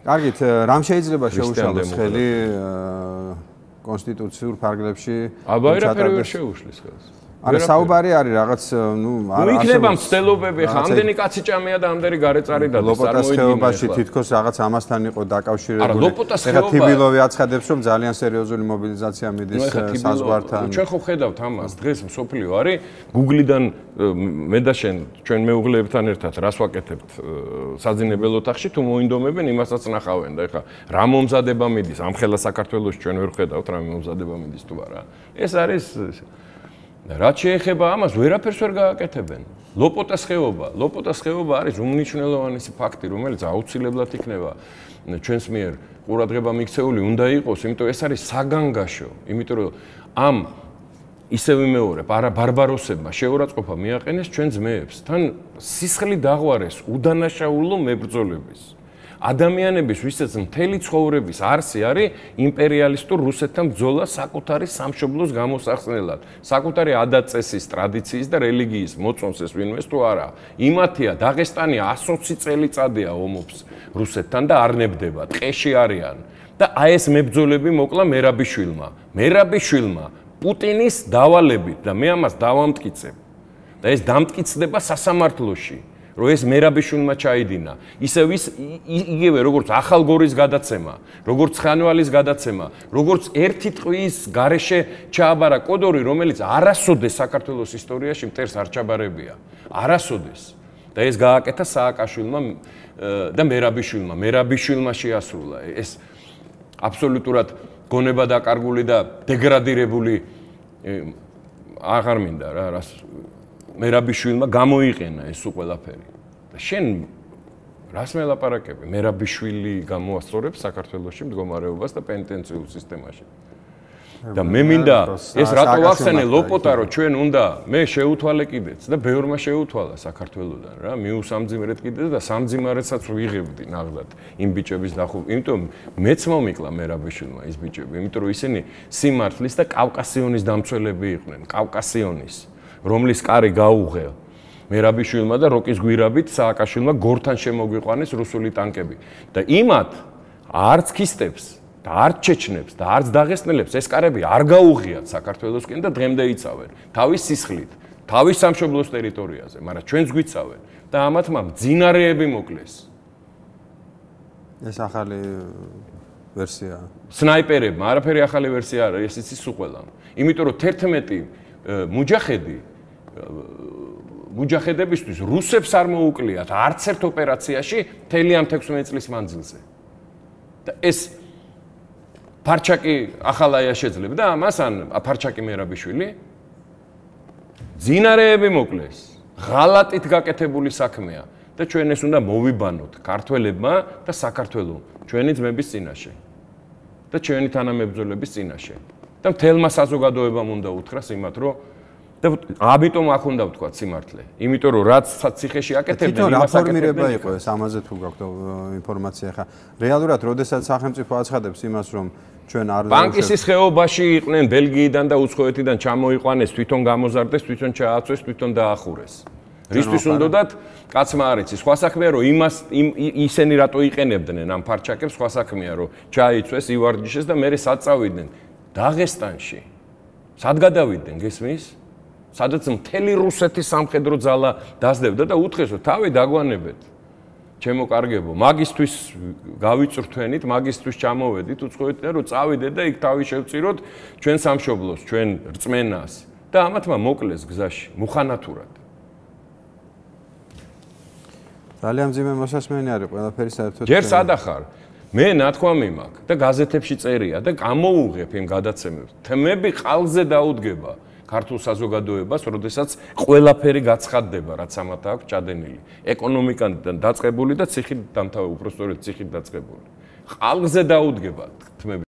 კარგით, რამ შეიძლება შეუშალოს ხელი კონსტიტუციურ ფარგლებში? აბა ერაფერი ვერ შეუშლის ხელს. არა საუბარი არის რაღაც არ იქნება მცდელობები ხა ამდენი კაცი ჭამია და ამდენი გარეწარი და ლოპოტას ხეობაში თითქოს რაღაც ამასთან იყო დაკავშირებული. ეხლა თიბილოვი აცხადებს რომ ძალიან სერიოზული მობილიზაცია მიდის საზღვართან. ჩვენ ხო ხედავთ ამას დღეს მსოფლიო არის Google-დან მე და შენ ჩვენ მეუღლეებთან ერთად რას ვაკეთებთ საძინებელ ოთახში თუ მოინდომებენ იმასაც ნახავენ და ეხლა რა მომზადება მიდის ამ ხელა საქართველოს ჩვენ ვერ ხედავთ რა მომზადება მიდის თუ არა. ეს არის რაც შეეხება ამას, ვერაფერს ვერ გააკეთებენ. ლოპოტას ხეობა არის უმნიშვნელოვანესი ფაქტი, რომელიც აუცილებლად იქნება ჩვენს მიერ ყურადღება მიქცეული უნდა იყოს, იმიტომ ეს არის საგანგაშო, იმიტომ რომ ამ ისევ ვიმეორებ, არა ბარბაროსებმა შეურაცხყოფა მიაყენეს ჩვენ ძმეებს, თან სისხლი დაღვარეს უდანაშაულო მებრძოლების. ადამიანების ვისაც მთელი ცხოვრების არსი არის იმპერიალისტურ რუსეთთან ბრძოლა საკუთარი სამშობლოს გამოსახსნელად, საკუთარი ადაწესის, ტრადიციის და რელიგიის მოწონს ეს ვინმეს თუ არა. იმათია დაღესტანი 120 წელიწადია ომობს რუსეთთან და არ ნებდება, ტყეში არიან. და აი ეს მებრძოლები მოკლა მერაბიშვილმა პუტინის დავალებით და მე ამას დავამტკიცებ. და ეს დამტკიცდება სასამართლოში. რომ ეს მერაბიშვილმა ჩაიდინა. ისევ იგივე როგორც ახალგორის გადაცემა, როგორც ხანვალის გადაცემა, როგორც ერთი ტყვის გარეშე ჩააბარა კოდორი, რომელიც არასოდეს საქართველოს ისტორიაში მტერს არ ჩაბარებია. არასოდეს. და ეს გააკეთა სააკაშვილმა და მერაბიშვილმა შეასრულა. ეს აბსოლუტურად გონება დაკარგული და დეგრადირებული აღარ მინდა რა რას მერაბიშვილმა გამოიყენა ეს ყველაფერი. და შენ რას მელაპარაკები? მერაბიშვილი გამოასწორებს საქართველოში მდგომარეობას და პენიტენციურ სისტემაში. და მე მინდა ეს რატო ვახსენე ლოპოტა რომ ჩვენ უნდა მე შეუთვალე კიდეც და ბევრმა შეუთვალა საქართველოსდან რა მიუსამძიმრეთ კიდეც და სამძიმარესაც ვიღებდი ნაღდად იმ ბიჭების დახურვა. იმიტომ მეც მომიკლა მერაბიშვილმა ის ბიჭები, იმიტომ რომ ისინი სიმართლის და კავკასიონის დამცველები იყვნენ, კავკასიონის რომლის კარი გაუღე მერაბიშვილმა და როკის გვირაბით სააკაშვილმა გორთან შემოგვიყვანეს რუსული ტანკები და იმათ არც ქისტებს და არც ჩეჩნებს და არც დაღესტნელებს ეს კარები არ გაუღიათ საქართველოსკენ და დღემდე იცავენ თავის სისხლით, თავის სამშობლოს ტერიტორიაზე, მაგრამ ჩვენს გვიცავენ და ამათმა მძინარეები მოკლეს. ეს ახალი ვერსია. სნაიპერებმა არაფერი ახალი ვერსია არ არის, ეს იცის უყველამ. იმიტომ რომ 11 მუჯაჰედებისთვის რუსებს არ მოუკლიათ არც ერთ ოპერაციაში მთელი ამ 16 წლის მანძილზე. და ეს ფარჩაკი ახალაია შეძლებდა ამას ან ფარჩაკი მერაბიშვილი ძინარეები მოკლეს. ღალატით გაკეთებული საქმეა და ჩვენ ეს უნდა მოვიბანოთ ქართველებმა და საქართველოს ჩვენი ძმების წინაშე და ჩვენი თანამებრძოლების წინაშე. და მთელმა საზოგადოებამ უნდა უთხრას იმათ, რომ და ამიტომ აქ უნდა ვთქვა სიმართლე. იმიტომ რომ რაც ციხეში აკეთებდნენ, იმას აკეთებდნენ. იყო ეს ამაზე თუ გაქვთ ინფორმაცია ხა. რეალურად, როდესაც სახელმწიფო აცხადებს იმას, რომ ჩვენ არ ბანკისის ხეობაში იყვნენ ბელგიიდან და უცხოეთიდან ჩამოიყვანეს, თვითონ გამოზარდეს, თვითონ ჩააცვეს, თვითონ დაახურეს. რისთვის უნდათ კაცმა არ იცის. სხვა საქმეა, რომ ისინი რატო იყენებდნენ ამ ფარჩაკებს, სხვა საქმეა, რომ ჩაიცვეს, ივარჯიშეს და მერე სად წავიდნენ დაღესტანში. სად გადავიდნენ, გესმის? სადაც მთელი რუსეთის სამხედრო ძალა დასდებდა და უთხრეს, რომ თავი დაგვანებეთ. ჩემო კარგებო, მაგისთვის გავიწრთვენით, მაგისთვის ჩამოვედით უცხოეთიდან, რომ წავიდეთ და იქ თავი შევწიროთ ჩვენ სამშობლოს, ჩვენ რწმენას და ამათმა მოკლეს გზაში, მუხანათურად. ძალიან მძიმე მოსასმენი არის ყველაფერი საერთოდ. ჯერ სადახარ მე ნათქვამი მაქვს და გაზეთებში წერია და გამოუღებ იმ გადაცემებს. თმები ყალზე დაუდგება ქართულ საზოგადოებას, როდესაც ყველაფერი გაცხადდება, რაც ამათ აქვს ჩადენილი. ეკონომიკიდან დაწყებული და ციხით დამთავრებული, უბრალოდ ციხით დაწყებული. ყალზე დაუდგება თმები